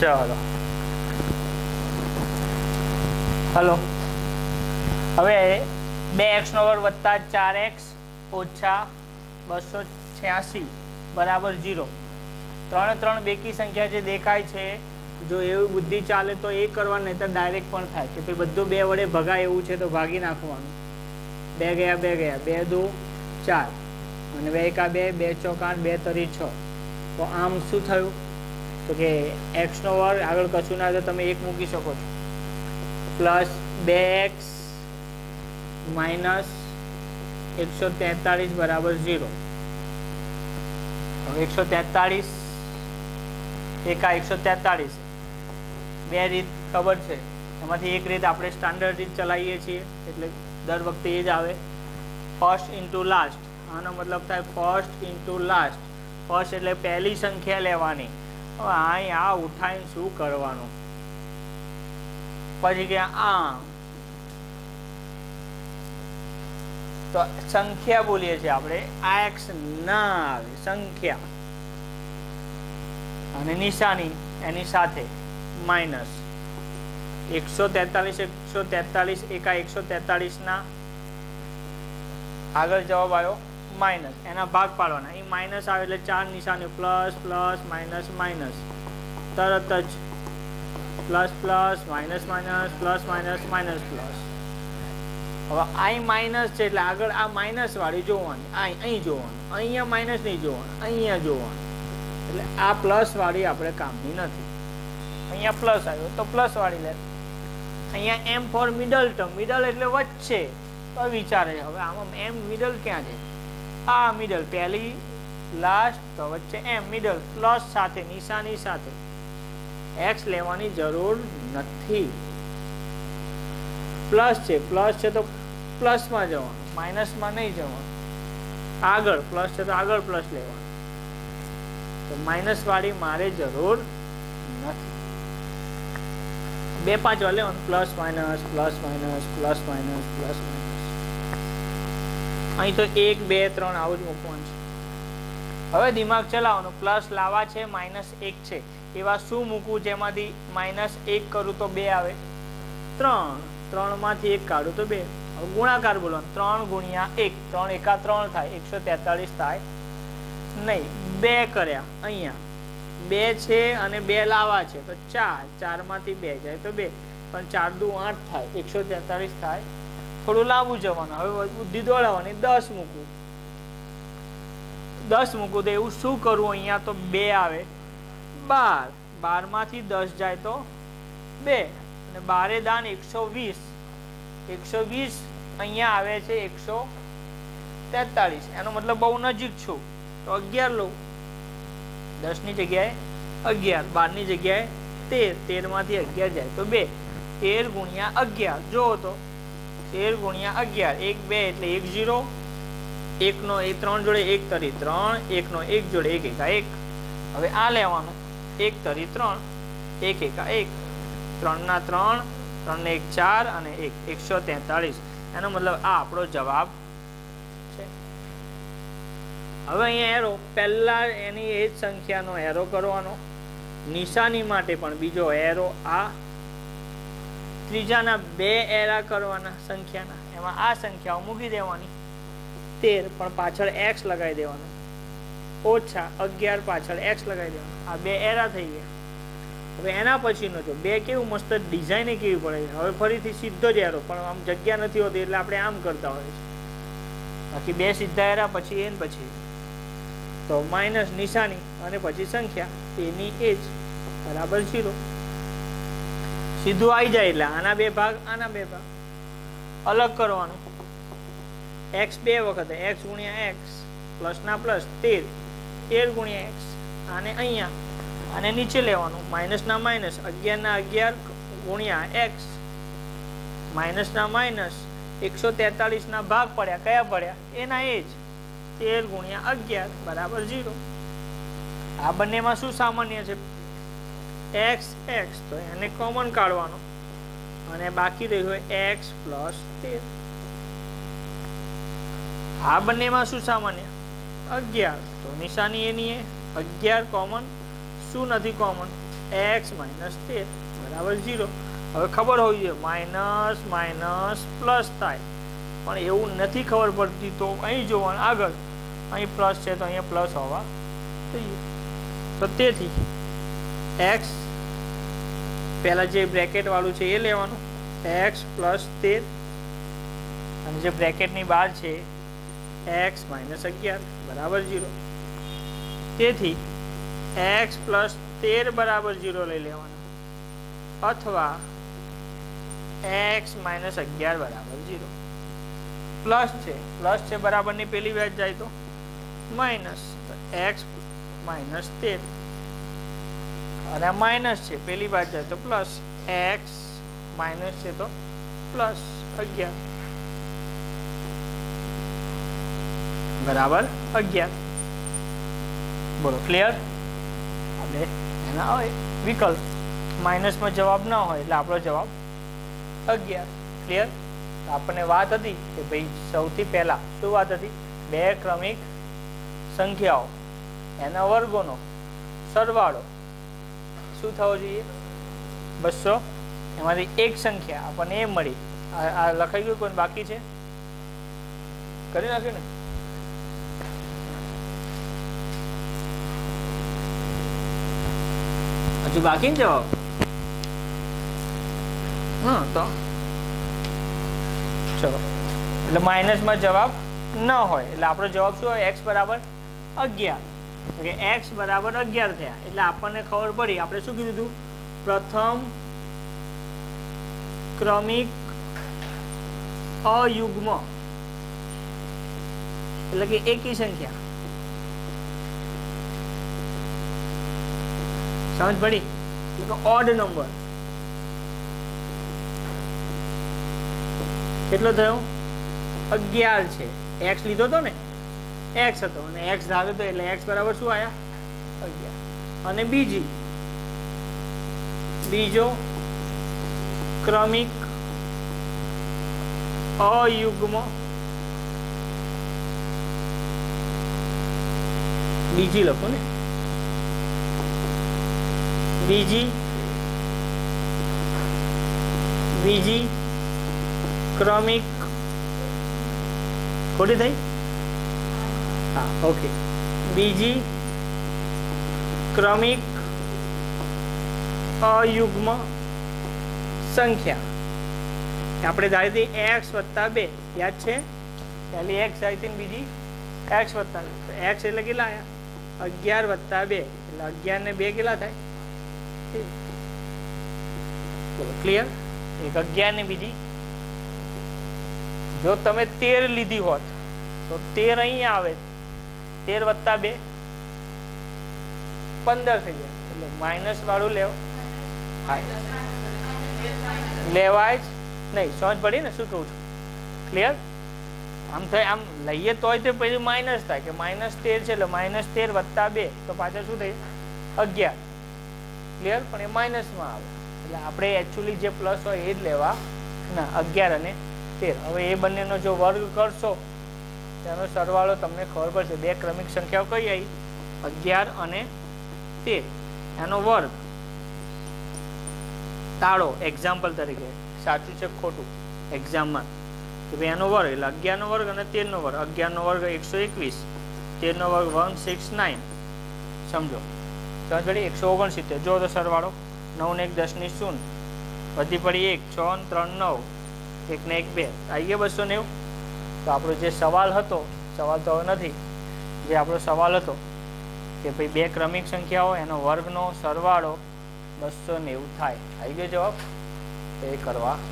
चलो हलो हवे 2x² वत्ता 4x ओछा 286 बराबर 0 ત્રણ ત્રણ બેકી સંખ્યા જે દેખાય છે જો એવી બુદ્ધિ ચાલે તો એ કરવાનું, નહીં તો ડાયરેક્ટ પણ થાય કે ભાઈ બધું 2 વડે ભગાય એવું છે તો ભાગી નાખવાનું. 2 ગયા 2 ગયા 2 2 4 અને 2 એકા 2 2 ચોક 8 2 તરી 6. તો આમ શું થયું તો કે x નો વર્ગ આગળ કશું ના તો તમે 1 મૂકી શકો છો પ્લસ 2x માઇનસ 143 બરાબર 0. હવે 143 એકા 143 બે રીત ખબર છે, એમાંથી એક રીત આપણે સ્ટાન્ડર્ડ રીત ચલાવીએ છીએ એટલે દર વખતે એ જ આવે. ફર્સ્ટ ઇન્ટુ લાસ્ટ, આનો મતલબ થાય ફર્સ્ટ ઇન્ટુ લાસ્ટ. ફર્સ્ટ એટલે પહેલી સંખ્યા લેવાની. હવે અહીં આ ઉઠાઈને શું કરવાનું, પછી કે આ તો સંખ્યા બોલીએ છીએ આપણે, આ એક્સ ના આવે સંખ્યા અને નિશાની એની સાથે માઇનસ 143 એકા 143 ના આગળ જવાબ આવ્યો માઇનસ, એના ભાગ પાડવાના. અહીં માઇનસ આવે એટલે 4 નિશાની પ્લસ પ્લસ માઇનસ માઇનસ, તરત જ plus plus minus minus plus minus minus plus. હવે અહીં માઇનસ છે એટલે આગળ આ માઇનસ વાળી જોવાની, અહીં જોવાનું, અહીંયા માઇનસ નહીં જોવાનું, અહીંયા જોવાનું. એટલે આ પ્લસ વાળી આપણે કામની નથી. અહીંયા પ્લસ આવ્યો તો પ્લસ વાળી લે. અહીંયા એમ ફોર મિડલ ટર્મ, મિડલ એટલે વચ્ચે. તો વિચારે હવે આમાં એમ મિડલ ક્યાં છે, આ મિડલ પહેલી લાસ્ટ તો વચ્ચે એમ મિડલ પ્લસ સાથે નિશાની સાથે. એક્સ લેવાની જરૂર નથી. પ્લસ છે તો પ્લસમાં જવાનું, માઇનસમાં નહીં જવાનું. આગળ પ્લસ છે તો આગળ પ્લસ લેવાનું. તો માઇનસ વાળી મારે જરૂર નથી. 2 5 વાળે plus minus plus minus plus minus plus minus. અહીં તો 1 2 3 આવું જ મૂકવાનું છે. હવે દિમાગ ચલાવવાનું, પ્લસ લાવવા છે માઇનસ 1 છે, એવા શું મૂકવું જેમાંથી માઇનસ 1 કરું તો 2 આવે? 3. 3 માંથી 1 કાઢું તો 2. હવે ગુણાકાર બોલવાનું, 3 ગુણ્યા 1, 3 એકા 3 થાય, 143 થાય નહીં. 2 કર્યા, અહીંયા 2 છે અને 2 લાવવા છે તો 4, 4 માંથી 2 જાય તો 2, પણ 4 દુ 8 થાય, 143 થાય. થોડું લાંબુ જવાનું. હવે બુદ્ધિ દોડાવવાની, 10 મૂકવું. 10 મૂકવું તો એવું શું કરવું, અહીંયા તો 2 આવે, 12, 12 માંથી 10 જાય તો 2 અને 12 દાન 120, 120 અહીંયા આવે છે 143. એનો મતલબ બહુ નજીક છું તો 11 લઉં. 10 ની જગ્યાએ 11, 12 ની જગ્યાએ 13, 13 માંથી 11 જાય તો 2, 13 ગુણ્યા 11 જો તો 13 ગુણ્યા 11, 1 2 એટલે 1 0, 1 નો 3 જોડે 1 તરી 3, 1 નો 1 જોડે 1 એકા 1. હવે આ લેવાનું, 1 તરી 3, 1 એકા 1, 3 ના 3, 3 ને 1 4 અને 1 143. એનો મતલબ આ આપણો જવાબ છે. હવે અહીંયા એરો, પહેલા એની એ જ સંખ્યાનો એરો કરવાનો, નિશાની માટે પણ બીજો એરો, આ ત્રીજાના 2 એરા કરવાના સંખ્યાના, એમાં આ સંખ્યાઓ મૂકી દેવાની. 13 પણ પાછળ x લગાવી દેવાનો, ઓછા 11 પાછળ x લગાવી દેવાનો. આ 2 એરા થઈ ગયા. હવે એના પછીનો જો 2 કેવું મસ્ત ડિઝાઇન કેવી પડે છે. હવે ફરીથી સીધો જ એરો, પણ આમ જગ્યા નથી હોતી એટલે આપણે આમ કરતા હોય છે. બાકી 2 સીધા એરા પછી એન પછી તો માઇનસ નિશાની અને પછી સંખ્યા એની એ જ બરાબર 0. સીધું આવી જાય એટલે આના 2 ભાગ આના 2 ભાગ અલગ કરવાનું. x 2 વખતે x ગુણ્યા x પ્લસ ના પ્લસ 13 ગુણ્યા x, આને અહીંયા આને નીચે લેવાનું, માઇનસ ના માઇનસ 11 ના 11 ગુણ્યા x, માઇનસ ના માઇનસ 143 ના ભાગ પડ્યા, કયા પડ્યા? એના એ જ 13 ગુણ્યા 11 બરાબર 0. આ બંનેમાં શું સામાન્ય છે? x x, તો એને કોમન કાઢવાનો અને બાકી રહ્યું હોય x પ્લસ 13. આ બંનેમાં શું સામાન્ય? 11, તો નિશાની એની 11 કોમન. શું નથી કોમન? x માઇનસ 13 બરાબર 0. હવે ખબર હોવી જોઈએ માઇનસ માઇનસ પ્લસ થાય, પણ એવું નથી ખબર પડતી તો અહીં જોવાનું આગળ, અહીં પ્લસ છે તો અહીંયા પ્લસ હોવા જોઈએ. તો તેથી x પહેલાં જે બ્રેકેટવાળું છે એ લેવાનું, x પ્લસ 13, અને જે બ્રેકેટની બહાર છે x માઇનસ 11 બરાબર 0. તેથી x પ્લસ 13 બરાબર 0 લઈ લેવાનું, અથવા x માઇનસ 11 બરાબર 0. પ્લસ છે બરાબરની પેલી વ્યાજ જાય તો માઇનસ, તો x માઇનસ 13, અને આ માઇનસ છે પેલી બાજુ જાય તો પ્લસ, x માઇનસ છે તો પ્લસ 11 બરાબર 11. બોલો ક્લિયર? આપણે એના હોય વિકલ્પ માઇનસમાં જવાબ ન હોય એટલે આપણો જવાબ 11. ક્લિયર? આપણને વાત હતી કે ભાઈ સૌથી પહેલા શું વાત હતી? બે ક્રમિક સંખ્યાઓ એના વર્ગોનો સરવાળો શું થવો જોઈએ? 200. એમાંથી એક સંખ્યા આપણને એ મળી. આ લખાઈ ગયું? કોઈ બાકી છે? કરી નાખ્યું ને? હજુ બાકી ને જવાબ? હા, તો ચલો, એટલે માઇનસમાં જવાબ ન હોય એટલે આપણો જવાબ શું હોય? x બરાબર 11. x બરાબર 11 થયા એટલે આપણને ખબર પડી. આપણે શું કીધું હતું? પ્રથમ ક્રમિક અયુગ્મ એટલે કે એકી સંખ્યા. સમજ પડી? એટલે કે ઓડ નંબર કેટલો થયો? 11 છે. x લીધો હતો ને, x હતો, અને x ધાર્યો હતો એટલે x બરાબર શું આયા? 11. અને બીજો ક્રમિક અયુગ્મ, બીજી લખો ને, બીજી ક્રમિક, ખોટી થઈ? હા, ઓકે. બીજી ક્રમિક અયુગ્મ સંખ્યા આપણે ધારી હતી x વત્તા 2. યાદ છે? પહેલી x ધારી હતી, બીજી x વત્તા 2. x એટલે કેટલા આવ્યા? 11 વત્તા 2 એટલે 11 ને 2 કેટલા થાય? ક્લિયર? એક 11 ને બીજી, જો તમે 13 લીધી હોત તો 13 અહીંયા આવે, 13 વત્તા 2 15 થઈ જાય. એટલે માઇનસ વાળું લેવાય જ નહીં. સમજ પડી ને શું કહું છું? ક્લિયર? આમ થાય, આમ લઈએ તોય તે પછી માઇનસ થાય કે માઇનસ 13 છે એટલે માઇનસ 13 વત્તા 2 તો પાછળ શું થઈ? 11. ક્લિયર? પણ એ માઇનસમાં આવે એટલે આપણે એકચ્યુઅલી જે પ્લસ હોય એ જ લેવા ના, 11 અને 13. હવે એ બંનેનો જો વર્ગ કરશો તેનો સરવાળો તમને ખબર પડશે. બે ક્રમિક સંખ્યાઓ કઈ આવી? 11 અને 13. એનો વર્ગ તાળો એક્ઝામ્પલ તરીકે, સાચું છે ખોટું એક્ઝામમાં, કે ભાઈ એનો વર્ગ એટલે 11 નો વર્ગ અને 13 નો વર્ગ. 11 નો વર્ગ 121, 13 નો વર્ગ 169. સમજો? સમજ પડી? 169. જો તો સરવાળો 9 ને 1 10 ની 0, વધી પડી 1, 6 ને 3 9, 1 ને 1 2, આવી ગયા 290. તો આપણો જે સવાલ હતો, સવાલ તો હવે નથી, જે આપણો સવાલ હતો કે ભાઈ બે ક્રમિક સંખ્યાઓ એનો વર્ગનો સરવાળો 290 થાય. આવી ગયો જવાબ? એ કરવાનો.